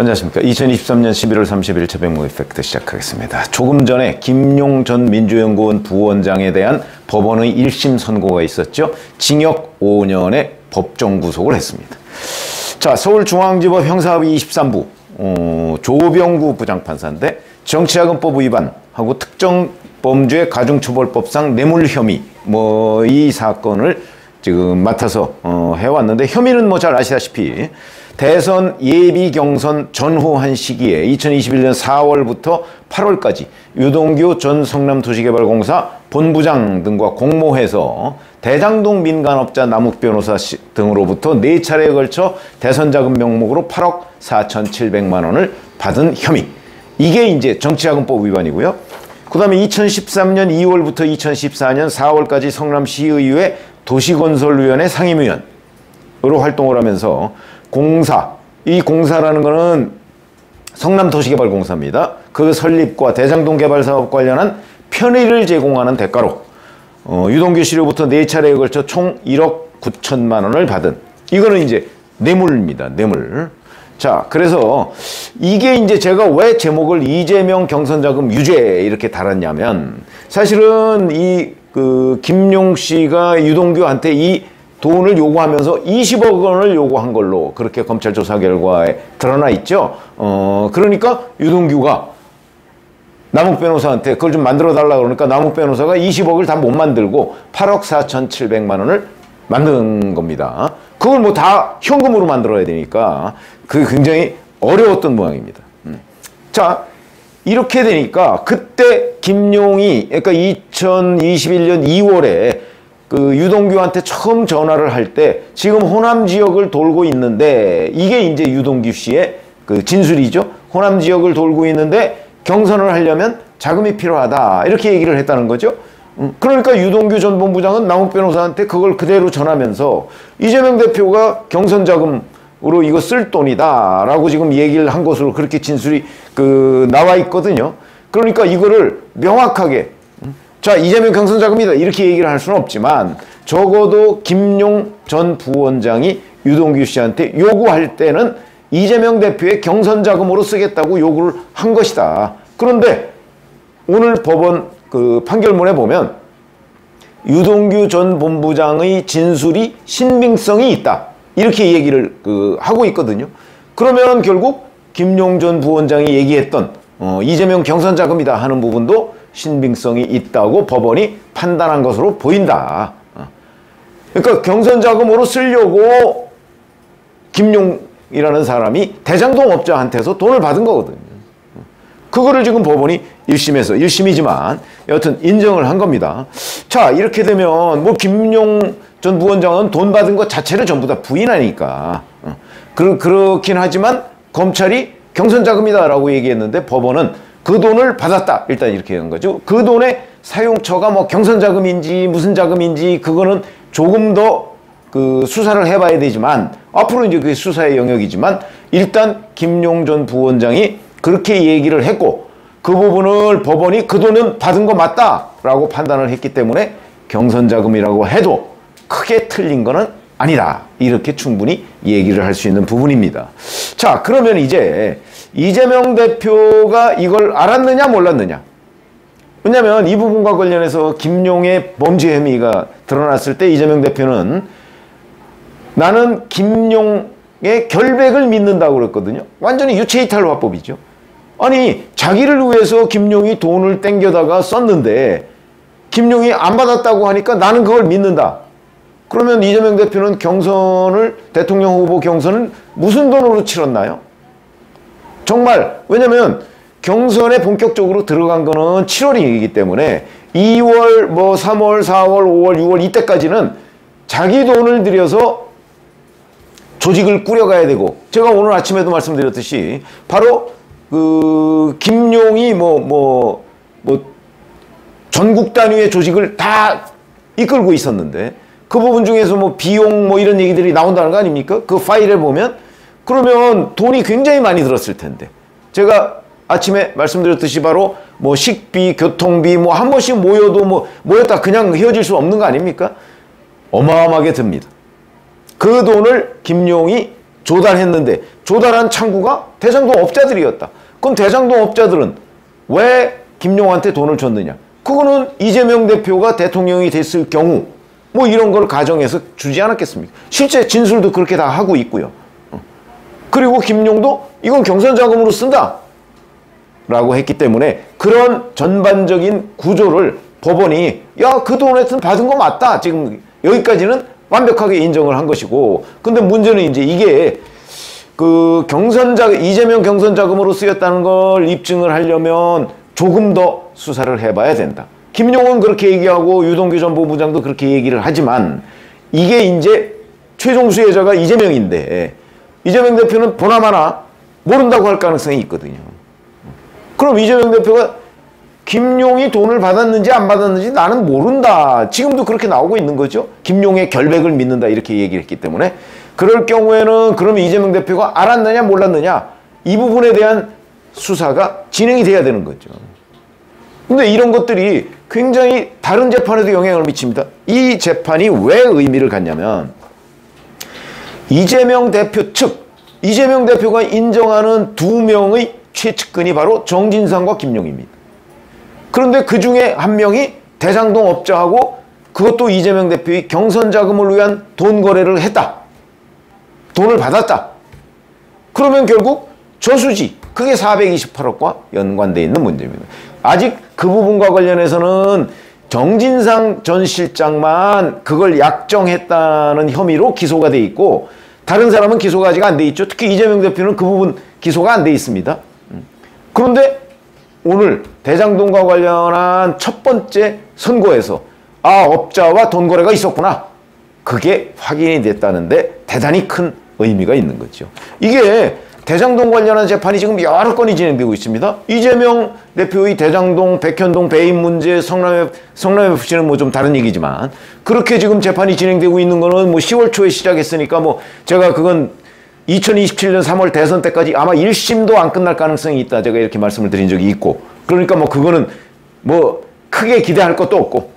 안녕하십니까. 2023년 11월 30일 최백모 이펙트 시작하겠습니다. 조금 전에 김용 전 민주연구원 부원장에 대한 법원의 1심 선고가 있었죠. 징역 5년의 법정 구속을 했습니다. 자, 서울중앙지법 형사합의 23부 조병구 부장판사인데 정치자금법 위반하고 특정범죄 가중처벌법상 뇌물 혐의 이 사건을 지금 맡아서 해왔는데, 혐의는 잘 아시다시피 대선 예비 경선 전후한 시기에 2021년 4월부터 8월까지 유동규 전 성남도시개발공사 본부장 등과 공모해서 대장동 민간업자 남욱 변호사 등으로부터 4차례에 걸쳐 대선자금 명목으로 8억 4,700만 원을 받은 혐의. 이게 이제 정치자금법 위반이고요. 그 다음에 2013년 2월부터 2014년 4월까지 성남시의회 도시건설위원회 상임위원으로 활동을 하면서 이 공사라는 거는 성남도시개발공사입니다. 그 설립과 대장동 개발 사업 관련한 편의를 제공하는 대가로 유동규 씨로부터 4차례에 걸쳐 총 1억 9천만 원을 받은, 이거는 이제 뇌물입니다. 뇌물. 자, 그래서 이게 이제 제가 왜 제목을 이재명 경선자금 유죄 이렇게 달았냐면, 사실은 김용 씨가 유동규한테 이 돈을 요구하면서 20억 원을 요구한 걸로 그렇게 검찰 조사 결과에 드러나 있죠. 그러니까 유동규가 남욱 변호사한테 그걸 좀 만들어 달라 그러니까 남욱 변호사가 20억을 다 못 만들고 8억 4,700만 원을 만든 겁니다. 그걸 다 현금으로 만들어야 되니까 그게 굉장히 어려웠던 모양입니다. 자, 이렇게 되니까 그때 김용이, 그러니까 2021년 2월에 유동규한테 처음 전화를 할 때 지금 호남 지역을 돌고 있는데, 이게 이제 유동규 씨의 진술이죠. 호남 지역을 돌고 있는데 경선을 하려면 자금이 필요하다, 이렇게 얘기를 했다는 거죠. 그러니까 유동규 전 본부장은 남욱 변호사한테 그걸 그대로 전하면서 이재명 대표가 경선 자금으로 이거 쓸 돈이다 라고 지금 얘기를 한 것으로 그렇게 진술이 나와 있거든요. 그러니까 이거를 명확하게, 자, 이재명 경선 자금이다 이렇게 얘기를 할 수는 없지만 적어도 김용 전 부원장이 유동규 씨한테 요구할 때는 이재명 대표의 경선 자금으로 쓰겠다고 요구를 한 것이다. 그런데 오늘 법원 판결문에 보면 유동규 전 본부장의 진술이 신빙성이 있다, 이렇게 얘기를 하고 있거든요. 그러면 결국 김용 전 부원장이 얘기했던 이재명 경선 자금이다 하는 부분도 신빙성이 있다고 법원이 판단한 것으로 보인다. 그러니까 경선 자금으로 쓰려고 김용이라는 사람이 대장동 업자한테서 돈을 받은 거거든요. 그거를 지금 법원이 1심에서, 1심이지만 여하튼 인정을 한 겁니다. 자, 이렇게 되면 김용 전 부원장은 돈 받은 것 자체를 전부 다 부인하니까 그렇긴 하지만 검찰이 경선 자금이다라고 얘기했는데 법원은 그 돈을 받았다, 일단 이렇게 한 거죠. 그 돈의 사용처가 경선 자금인지 무슨 자금인지 그거는 조금 더 수사를 해봐야 되지만, 앞으로 이제 그게 수사의 영역이지만, 일단 김용 전 부원장이 그렇게 얘기를 했고 그 부분을 법원이 그 돈은 받은 거 맞다라고 판단을 했기 때문에 경선 자금이라고 해도 크게 틀린 거는 아니다, 이렇게 충분히 얘기를 할 수 있는 부분입니다. 자, 그러면 이제 이재명 대표가 이걸 알았느냐 몰랐느냐. 왜냐하면 이 부분과 관련해서 김용의 범죄 혐의가 드러났을 때 이재명 대표는 나는 김용의 결백을 믿는다고 그랬거든요. 완전히 유체이탈 화법이죠. 아니, 자기를 위해서 김용이 돈을 땡겨다가 썼는데 김용이 안 받았다고 하니까 나는 그걸 믿는다. 그러면 이재명 대표는 대통령 후보 경선을 무슨 돈으로 치렀나요? 정말, 왜냐면 경선에 본격적으로 들어간 거는 7월이기 때문에 2월, 3월, 4월, 5월, 6월 이때까지는 자기 돈을 들여서 조직을 꾸려가야 되고, 제가 오늘 아침에도 말씀드렸듯이 바로 김용이 전국 단위의 조직을 다 이끌고 있었는데 그 부분 중에서 비용 이런 얘기들이 나온다는 거 아닙니까? 그 파일에 보면. 그러면 돈이 굉장히 많이 들었을 텐데, 제가 아침에 말씀드렸듯이 바로 식비, 교통비 한 번씩 모였다 그냥 헤어질 수 없는 거 아닙니까? 어마어마하게 듭니다. 그 돈을 김용이 조달했는데 조달한 창구가 대장동 업자들이었다. 그럼 대장동 업자들은 왜 김용한테 돈을 줬느냐? 그거는 이재명 대표가 대통령이 됐을 경우 뭐 이런 걸 가정해서 주지 않았겠습니까? 실제 진술도 그렇게 다 하고 있고요. 그리고 김용도 이건 경선 자금으로 쓴다 라고 했기 때문에 그런 전반적인 구조를 법원이 야, 그 돈 하여튼 받은 거 맞다. 지금 여기까지는 완벽하게 인정을 한 것이고, 근데 문제는 이제 이게 그 이재명 경선 자금으로 쓰였다는 걸 입증을 하려면 조금 더 수사를 해봐야 된다. 김용은 그렇게 얘기하고 유동규 전 본부장도 그렇게 얘기를 하지만 이게 이제 최종 수혜자가 이재명인데 이재명 대표는 보나마나 모른다고 할 가능성이 있거든요. 그럼 이재명 대표가 김용이 돈을 받았는지 안 받았는지 나는 모른다. 지금도 그렇게 나오고 있는 거죠. 김용의 결백을 믿는다 이렇게 얘기를 했기 때문에 그럴 경우에는 그럼 이재명 대표가 알았느냐 몰랐느냐 이 부분에 대한 수사가 진행이 돼야 되는 거죠. 근데 이런 것들이 굉장히 다른 재판에도 영향을 미칩니다. 이 재판이 왜 의미를 갖냐면 이재명 대표 측, 이재명 대표가 인정하는 두 명의 최측근이 바로 정진상과 김용입니다. 그런데 그 중에 한 명이 대장동 업자하고 그것도 이재명 대표의 경선 자금을 위한 돈 거래를 했다. 돈을 받았다. 그러면 결국 저수지, 그게 428억과 연관되어 있는 문제입니다. 아직 그 부분과 관련해서는 정진상 전 실장만 그걸 약정했다는 혐의로 기소가 돼 있고 다른 사람은 기소가 아직 안 돼 있죠. 특히 이재명 대표는 그 부분 기소가 안 돼 있습니다. 그런데 오늘 대장동과 관련한 첫 번째 선고에서 아, 업자와 돈 거래가 있었구나. 그게 확인이 됐다는데 대단히 큰 의미가 있는 거죠. 이게 대장동 관련한 재판이 지금 여러 건이 진행되고 있습니다. 이재명 대표의 대장동, 백현동 배임 문제, 성남 FC는 뭐 좀 다른 얘기지만 그렇게 지금 재판이 진행되고 있는 거는 뭐 10월 초에 시작했으니까 뭐 제가 그건 2027년 3월 대선 때까지 아마 1심도 안 끝날 가능성이 있다. 제가 이렇게 말씀을 드린 적이 있고 그러니까 뭐 그거는 뭐 크게 기대할 것도 없고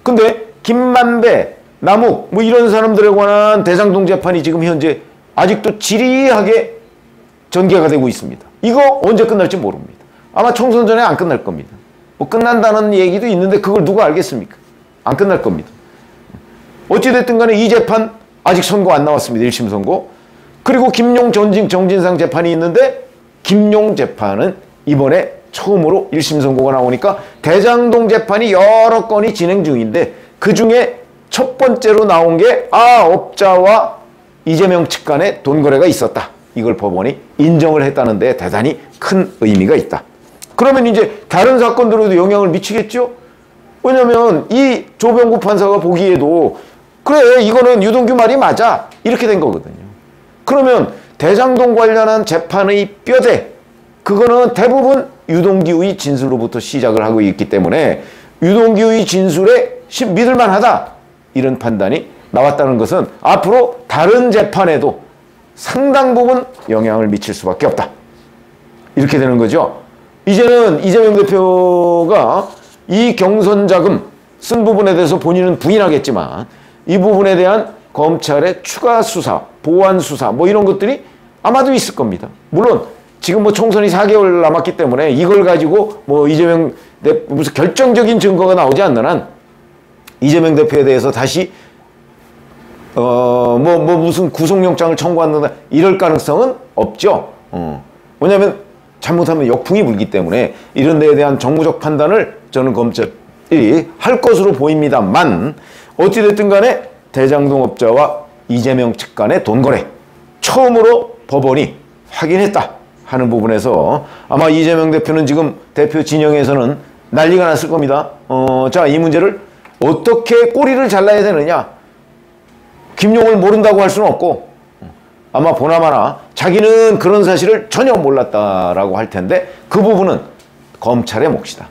근데 김만배, 남욱 뭐 이런 사람들에 관한 대장동 재판이 지금 현재 아직도 지리하게 전개가 되고 있습니다. 이거 언제 끝날지 모릅니다. 아마 총선 전에 안 끝날 겁니다. 뭐 끝난다는 얘기도 있는데 그걸 누가 알겠습니까? 안 끝날 겁니다. 어찌됐든 간에 이 재판 아직 선고 안 나왔습니다. 1심 선고. 그리고 김용 정진상 재판이 있는데 김용 재판은 이번에 처음으로 1심 선고가 나오니까 대장동 재판이 여러 건이 진행 중인데 그중에 첫 번째로 나온 게 업자와 이재명 측 간에 돈 거래가 있었다. 이걸 법원이 인정을 했다는데 대단히 큰 의미가 있다. 그러면 이제 다른 사건들에도 영향을 미치겠죠? 왜냐면 이 조병구 판사가 보기에도 그래 이거는 유동규 말이 맞아 이렇게 된 거거든요. 그러면 대장동 관련한 재판의 뼈대 그거는 대부분 유동규의 진술로부터 시작을 하고 있기 때문에 유동규의 진술에 믿을만하다 이런 판단이 나왔다는 것은 앞으로 다른 재판에도 상당 부분 영향을 미칠 수밖에 없다. 이렇게 되는 거죠. 이제는 이재명 대표가 이 경선 자금 쓴 부분에 대해서 본인은 부인하겠지만 이 부분에 대한 검찰의 추가 수사, 보완 수사 뭐 이런 것들이 아마도 있을 겁니다. 물론 지금 뭐 총선이 4개월 남았기 때문에 이걸 가지고 뭐 이재명 무슨 결정적인 증거가 나오지 않는 한 이재명 대표에 대해서 다시 무슨 구속영장을 청구한다 이럴 가능성은 없죠. 왜냐하면 잘못하면 역풍이 불기 때문에 이런 데에 대한 정무적 판단을 저는 검찰이 할 것으로 보입니다만 어찌됐든 간에 대장동 업자와 이재명 측 간의 돈 거래 처음으로 법원이 확인했다 하는 부분에서 아마 이재명 대표는 지금 대표 진영에서는 난리가 났을 겁니다. 자, 이 문제를 어떻게 꼬리를 잘라야 되느냐. 김용을 모른다고 할 수는 없고 아마 보나마나 자기는 그런 사실을 전혀 몰랐다라고 할 텐데 그 부분은 검찰의 몫이다.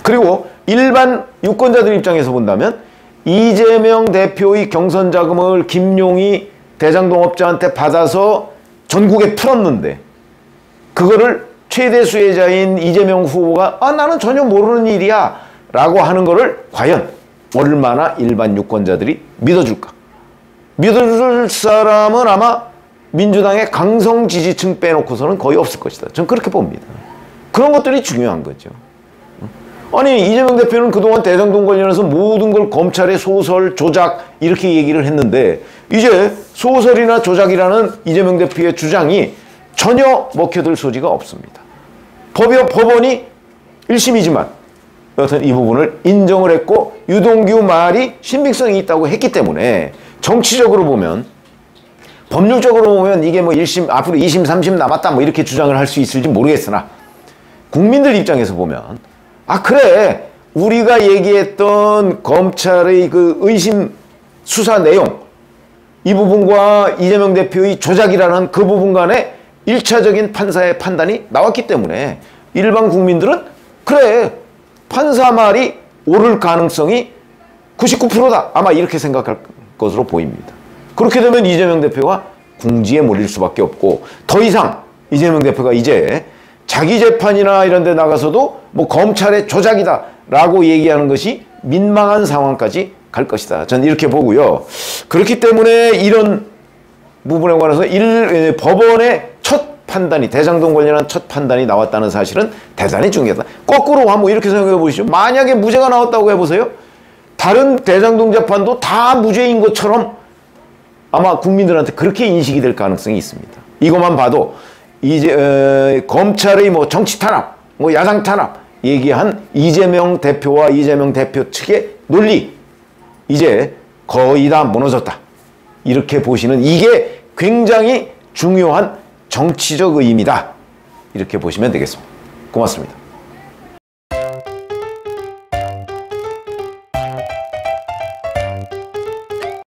그리고 일반 유권자들 입장에서 본다면 이재명 대표의 경선 자금을 김용이 대장동 업자한테 받아서 전국에 풀었는데 그거를 최대 수혜자인 이재명 후보가 나는 전혀 모르는 일이야 라고 하는 거를 과연 얼마나 일반 유권자들이 믿어줄까? 믿어줄 사람은 아마 민주당의 강성 지지층 빼놓고서는 거의 없을 것이다. 저는 그렇게 봅니다. 그런 것들이 중요한 거죠. 아니 이재명 대표는 그동안 대장동 관련해서 모든 걸 검찰의 소설, 조작 이렇게 얘기를 했는데 이제 소설이나 조작이라는 이재명 대표의 주장이 전혀 먹혀들 소지가 없습니다. 법원이 1심이지만 여하튼 이 부분을 인정을 했고 유동규 말이 신빙성이 있다고 했기 때문에 정치적으로 보면 법률적으로 보면 이게 뭐 1심 앞으로 2심 3심 남았다 뭐 이렇게 주장을 할 수 있을지 모르겠으나 국민들 입장에서 보면 아 그래 우리가 얘기했던 검찰의 그 의심 수사 내용 이 부분과 이재명 대표의 조작이라는 그 부분 간에 1차적인 판사의 판단이 나왔기 때문에 일반 국민들은 그래 판사 말이 옳을 가능성이 99%다 아마 이렇게 생각할 것으로 보입니다. 그렇게 되면 이재명 대표가 궁지에 몰릴 수밖에 없고 더 이상 이재명 대표가 이제 자기 재판이나 이런 데 나가서도 뭐 검찰의 조작이다 라고 얘기하는 것이 민망한 상황까지 갈 것이다. 저는 이렇게 보고요. 그렇기 때문에 이런 부분에 관해서 법원의 첫 판단이 대장동 관련한 첫 판단이 나왔다는 사실은 대단히 중요하다. 거꾸로 한번 이렇게 생각해 보시죠. 만약에 무죄가 나왔다고 해보세요. 다른 대장동 재판도 다 무죄인 것처럼 아마 국민들한테 그렇게 인식이 될 가능성이 있습니다. 이것만 봐도 이제 검찰의 뭐 정치 탄압, 뭐 야당 탄압 얘기한 이재명 대표와 이재명 대표 측의 논리 이제 거의 다 무너졌다. 이렇게 보시는 이게 굉장히 중요한 정치적 의미다. 이렇게 보시면 되겠습니다. 고맙습니다.